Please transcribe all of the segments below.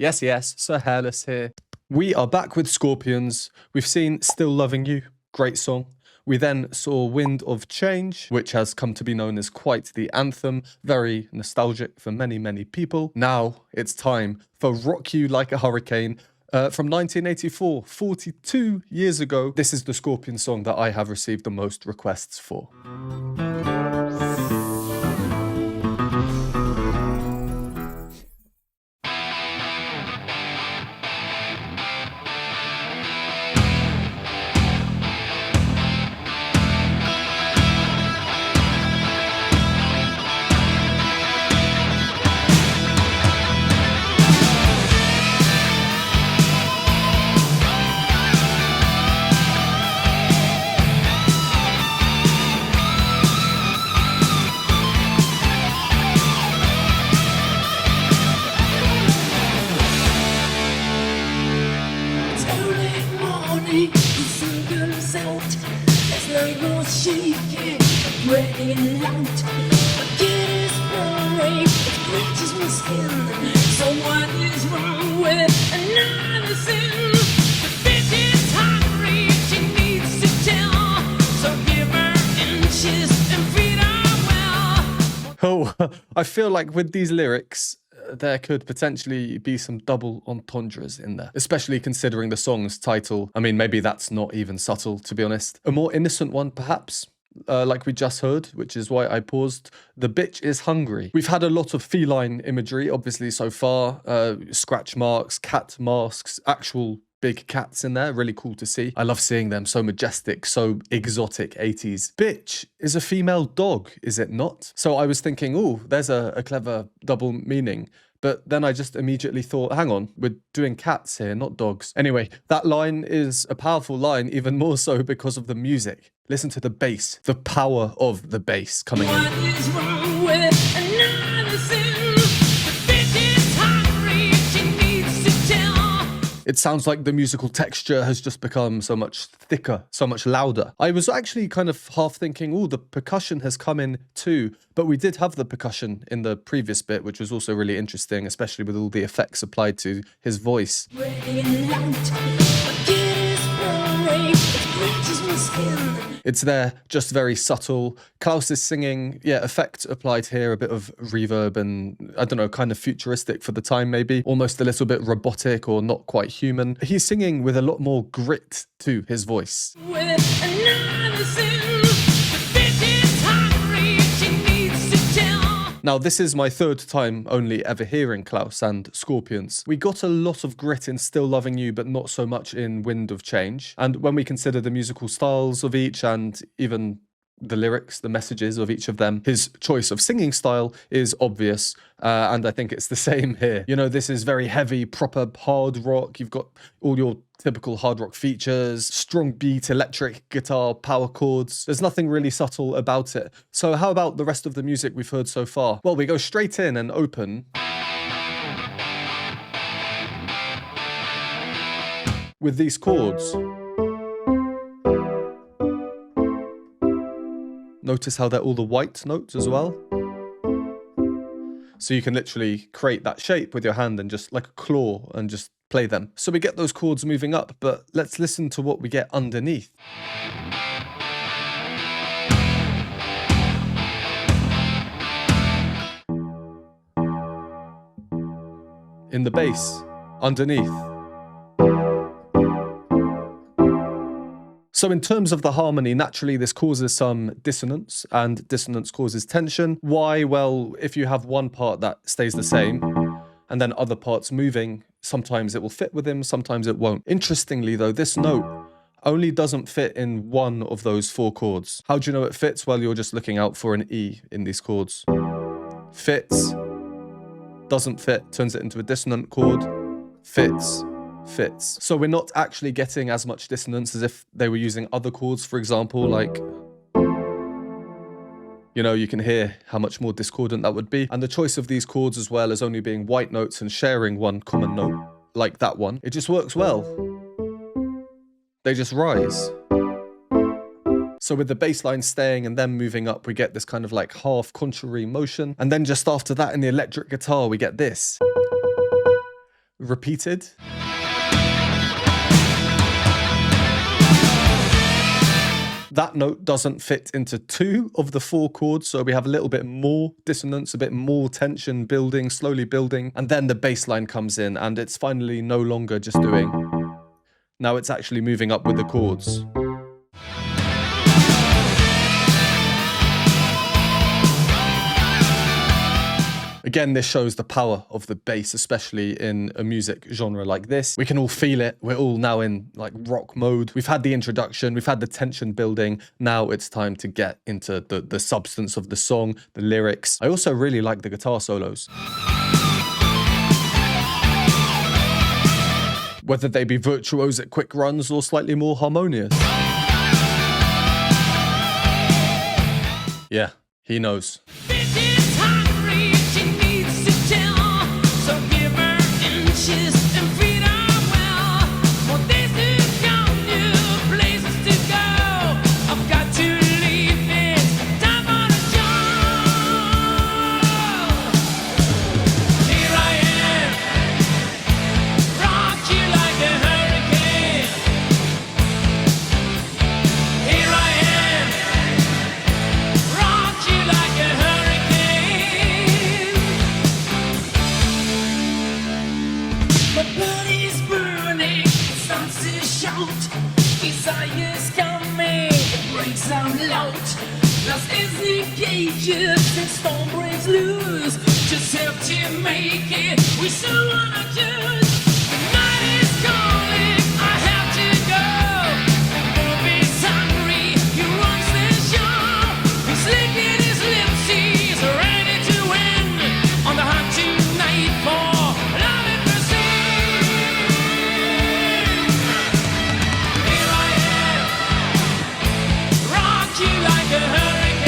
Yes, yes, Sir Hairless here. We are back with Scorpions. We've seen Still Loving You, great song. We then saw Wind of Change, which has come to be known as quite the anthem, very nostalgic for many, many people. Now it's time for Rock You Like a Hurricane from 1984, 42 years ago. This is the Scorpion song that I have received the most requests for. So what is wrong with another sin? The bitch is hungry, she needs to tell. So give her inches and feed her well. Oh, I feel like with these lyrics, there could potentially be some double entendres in there, especially considering the song's title. I mean, maybe that's not even subtle, to be honest. A more innocent one, perhaps? Like we just heard, which is why I paused. The bitch is hungry. We've had a lot of feline imagery, obviously, so far. Scratch marks, cat masks, actual big cats in there. Really cool to see. I love seeing them. So majestic, so exotic 80s. Bitch is a female dog, is it not? So I was thinking, oh, there's a clever double meaning. But then I just immediately thought, hang on, we're doing cats here, not dogs. Anyway, that line is a powerful line, even more so because of the music. Listen to the bass, the power of the bass coming in. What is wrong with another sin? The bitch is hungry, she needs to tell. It sounds like the musical texture has just become so much thicker, so much louder. I was actually kind of half thinking, oh, the percussion has come in too. But we did have the percussion in the previous bit, which was also really interesting, especially with all the effects applied to his voice. It's there, just very subtle. Klaus is singing, yeah, effect applied here, a bit of reverb and, I don't know, kind of futuristic for the time maybe. Almost a little bit robotic or not quite human. He's singing with a lot more grit to his voice. Now, this is my third time only ever hearing Klaus and Scorpions. We got a lot of grit in Still Loving You, but not so much in Wind of Change. And when we consider the musical styles of each and even the lyrics, the messages of each of them, his choice of singing style is obvious. And I think it's the same here. You know, this is very heavy, proper hard rock. You've got all your typical hard rock features, strong beat, electric guitar, power chords. There's nothing really subtle about it. So how about the rest of the music we've heard so far? Well, we go straight in and open with these chords. Notice how they're all the white notes as well. So you can literally create that shape with your hand and just like a claw and just play them. So we get those chords moving up, but let's listen to what we get underneath. In the bass, underneath. So in terms of the harmony, naturally this causes some dissonance, and dissonance causes tension. Why? Well, if you have one part that stays the same, and then other parts moving, sometimes it will fit with him, sometimes it won't. Interestingly though, this note only doesn't fit in one of those four chords. How do you know it fits? Well, you're just looking out for an E in these chords. Fits, doesn't fit, turns it into a dissonant chord, fits. Fits. So we're not actually getting as much dissonance as if they were using other chords, for example, like, you know, you can hear how much more discordant that would be. And the choice of these chords as well as only being white notes and sharing one common note, like that one, it just works well. They just rise. So with the bass line staying and then moving up, we get this kind of like half contrary motion. And then just after that in the electric guitar, we get this. repeated. That note doesn't fit into 2 of the 4 chords, so we have a little bit more dissonance, a bit more tension building, slowly building, and then the bass line comes in, and it's finally no longer just doing. Now it's actually moving up with the chords. Again, this shows the power of the bass, especially in a music genre like this. We can all feel it. We're all now in like rock mode. We've had the introduction, we've had the tension building. Now it's time to get into the substance of the song, the lyrics. I also really like the guitar solos. Whether they be virtuose at quick runs or slightly more harmonious. Yeah, he knows. Storm breaks loose, just help to make it. We still wanna choose. The night is calling, I have to go. Bobby's hungry, he runs the show. He's licking his lips, he's ready to win. On the hunt tonight for love and pursuit. Here I am, rock you like a hurricane.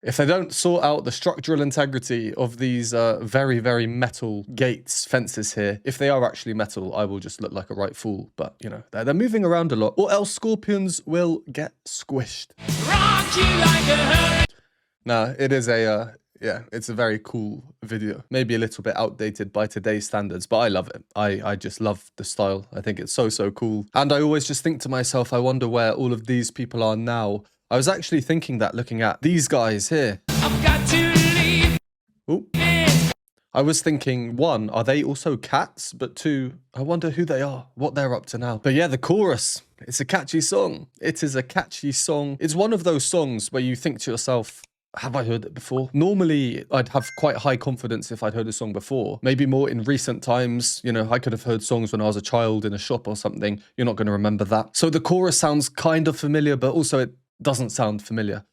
If they don't sort out the structural integrity of these very, very metal gates, fences here, if they are actually metal, I will just look like a right fool. But, you know, they're moving around a lot, or else scorpions will get squished. Nah, it is a, yeah, it's a very cool video. Maybe a little bit outdated by today's standards, but I love it. I just love the style. I think it's so, so cool. And I always just think to myself, I wonder where all of these people are now. I was actually thinking that looking at these guys here. I've got to leave. Ooh. I was thinking, 1, are they also cats? But 2, I wonder who they are, what they're up to now. But yeah, the chorus, it's a catchy song. It is a catchy song. It's one of those songs where you think to yourself, have I heard it before? Normally, I'd have quite high confidence if I'd heard a song before. Maybe more in recent times. You know, I could have heard songs when I was a child in a shop or something. You're not going to remember that. So the chorus sounds kind of familiar, but also it doesn't sound familiar.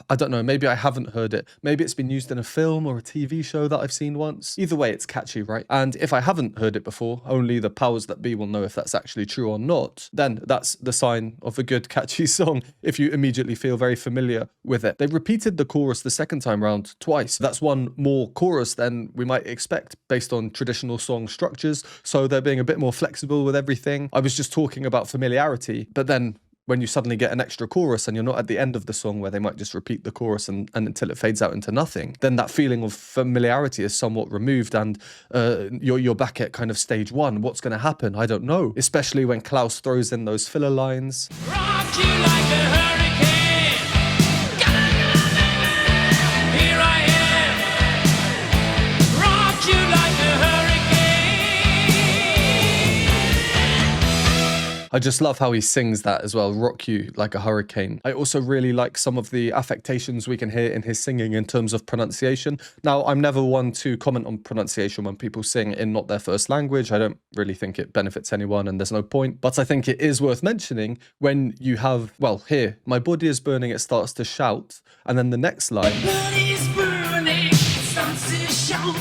I don't know, maybe I haven't heard it. Maybe it's been used in a film or a TV show that I've seen once. Either way, it's catchy, right? And if I haven't heard it before, only the powers that be will know if that's actually true or not, then that's the sign of a good catchy song, if you immediately feel very familiar with it. They repeated the chorus the second time round twice. That's one more chorus than we might expect based on traditional song structures, so they're being a bit more flexible with everything. I was just talking about familiarity, but then when you suddenly get an extra chorus and you're not at the end of the song where they might just repeat the chorus and until it fades out into nothing, then that feeling of familiarity is somewhat removed, and you're back at kind of stage 1. What's going to happen? I don't know. Especially when Klaus throws in those filler lines. Rock you like a hurricane. Here I am. Rock you like a hurricane. I just love how he sings that as well, rock you like a hurricane. I also really like some of the affectations we can hear in his singing in terms of pronunciation. Now, I'm never one to comment on pronunciation when people sing in not their first language. I don't really think it benefits anyone and there's no point. But I think it is worth mentioning when you have, well, here, my body is burning, it starts to shout. And then the next line. My body's burning, it starts to shout.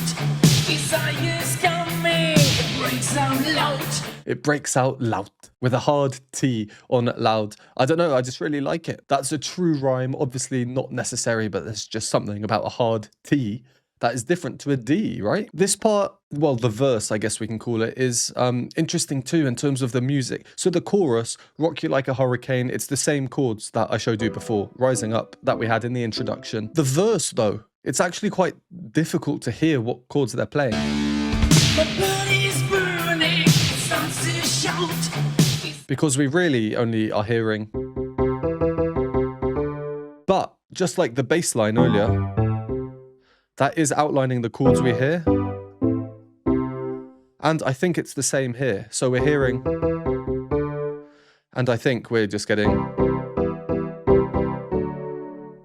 Desire's coming, it breaks out loud. It breaks out loud with a hard T on loud. I don't know, I just really like it. That's a true rhyme, obviously not necessary, but there's just something about a hard T that is different to a D, right? This part, well, the verse, I guess we can call it, is interesting too in terms of the music. So the chorus, Rock You Like a Hurricane, it's the same chords that I showed you before, Rising Up, that we had in the introduction. The verse though, it's actually quite difficult to hear what chords they're playing. My body's burning, it starts to shout. Because we really only are hearing. But just like the bass line earlier, that is outlining the chords we hear. And I think it's the same here. So we're hearing, and I think we're just getting.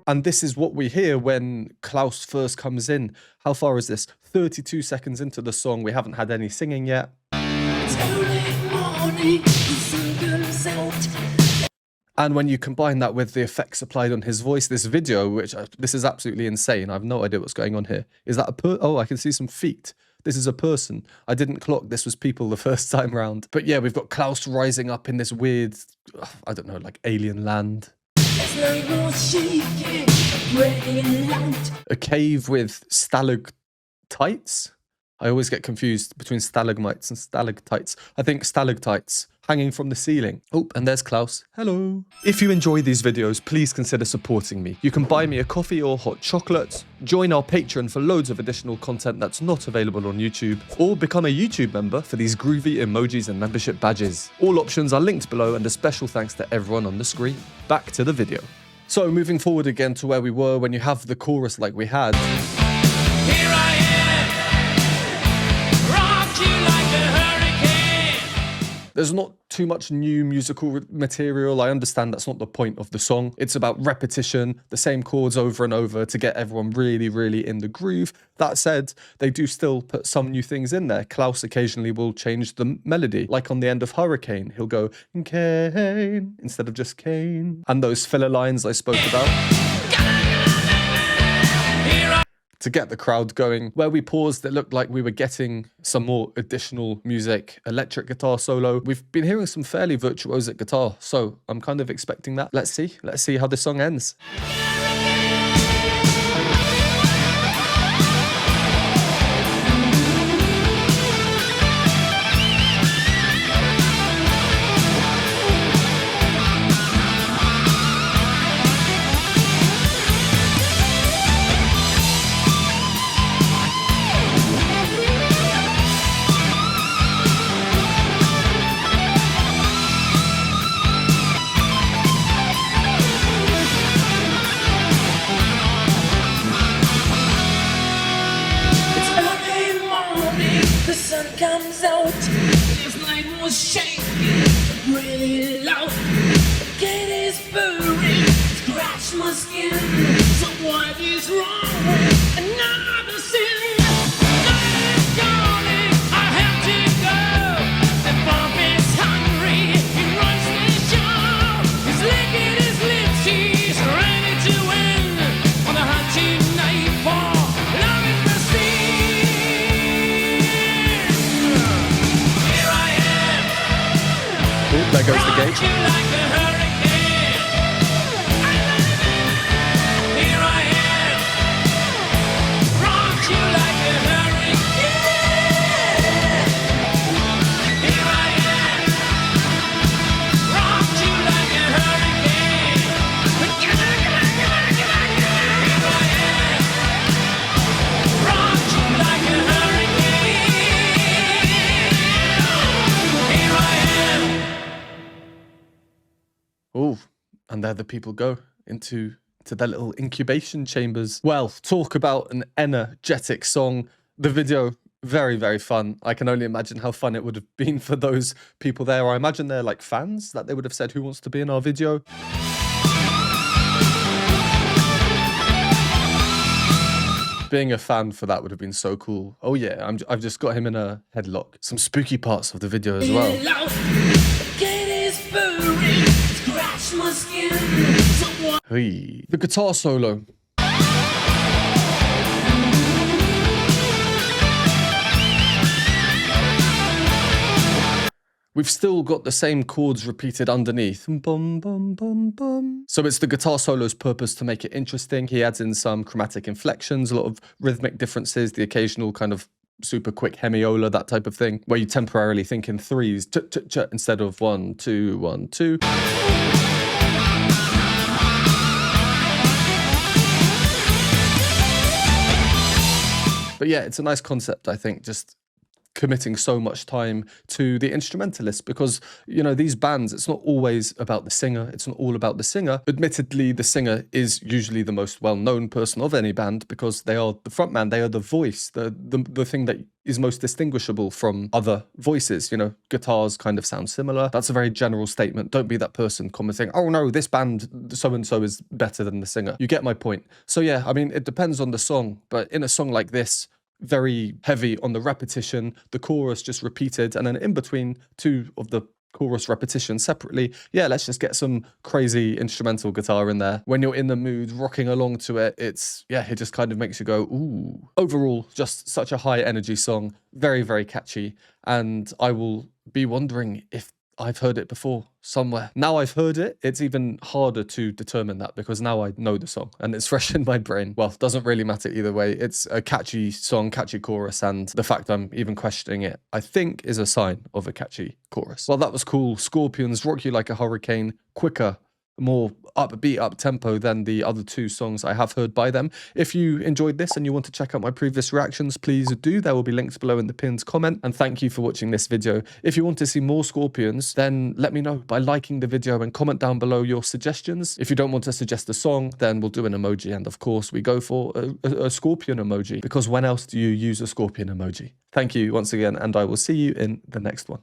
And this is what we hear when Klaus first comes in. How far is this? 32 seconds into the song. We haven't had any singing yet. It's early morning, the sun comes out. And when you combine that with the effects applied on his voice, this video, which this is absolutely insane. I have no idea what's going on here. Is that oh, I can see some feet. This is a person. I didn't clock this was people the first time round. But yeah, we've got Klaus rising up in this weird, I don't know, like alien land. A cave with stalactites? I always get confused between stalagmites and stalactites. I think stalactites hanging from the ceiling. Oh, and there's Klaus. Hello. If you enjoy these videos, please consider supporting me. You can buy me a coffee or hot chocolate, join our Patreon for loads of additional content that's not available on YouTube, or become a YouTube member for these groovy emojis and membership badges. All options are linked below, and a special thanks to everyone on the screen. Back to the video. So moving forward again to where we were when you have the chorus like we had. Here I am, rock you like a hurricane. There's not too much new musical material. I understand that's not the point of the song. It's about repetition, the same chords over and over to get everyone really, really in the groove. That said, they do still put some new things in there. Klaus occasionally will change the melody. Like on the end of Hurricane, he'll go, Kane, instead of just Kane. And those filler lines I spoke about. To get the crowd going. Where we paused, it looked like we were getting some more additional music, electric guitar solo. We've been hearing some fairly virtuosic guitar, so I'm kind of expecting that. Let's see how this song ends. The sun comes out, this night was shaking really loud. The gate is burning, scratch my skin. So what is wrong with another sin? Night is calling, I have to go. The Bob is hungry, he runs the show. He's licking his lips, he's ready to win. On the hunt tonight for love and mercy. There goes the gate. Oh, and there the people go into their little incubation chambers. Well, talk about an energetic song. The video, very, very fun. I can only imagine how fun it would have been for those people there. I imagine they're like fans that they would have said, who wants to be in our video? Being a fan for that would have been so cool. Oh yeah, I've just got him in a headlock. Some spooky parts of the video as well. Hey. The guitar solo. we've still got the same chords repeated underneath. Bum, bum, bum, bum. So it's the guitar solo's purpose to make it interesting. He adds in some chromatic inflections, a lot of rhythmic differences, the occasional kind of super quick hemiola, that type of thing, where you temporarily think in threes, ch-ch-ch, instead of 1, 2, 1, 2. But yeah, it's a nice concept, I think, just committing so much time to the instrumentalist, because, you know, these bands, it's not always about the singer. It's not all about the singer. Admittedly, the singer is usually the most well-known person of any band because they are the frontman, they are the voice, the thing that is most distinguishable from other voices. You know, guitars kind of sound similar. That's a very general statement. Don't be that person commenting, oh no, this band so-and-so is better than the singer. You get my point. So yeah, I mean, it depends on the song, but in a song like this, very heavy on the repetition, the chorus just repeated, and then in between two of the chorus repetitions separately, yeah, let's just get some crazy instrumental guitar in there. When you're in the mood, rocking along to it, it's, yeah, it just kind of makes you go, ooh. Overall, just such a high energy song, very, very catchy, and I will be wondering if I've heard it before somewhere. Now I've heard it, it's even harder to determine that because now I know the song and it's fresh in my brain. Well, it doesn't really matter either way. It's a catchy song, catchy chorus, and the fact I'm even questioning it, I think, is a sign of a catchy chorus. Well, that was cool. Scorpions, Rock You Like a Hurricane, quicker, more upbeat, up-tempo than the other two songs I have heard by them. If you enjoyed this and you want to check out my previous reactions, please do. There will be links below in the pinned comment. And thank you for watching this video. If you want to see more Scorpions, then let me know by liking the video and comment down below your suggestions. If you don't want to suggest a song, then we'll do an emoji. And of course, we go for a scorpion emoji, because when else do you use a scorpion emoji? Thank you once again, and I will see you in the next one.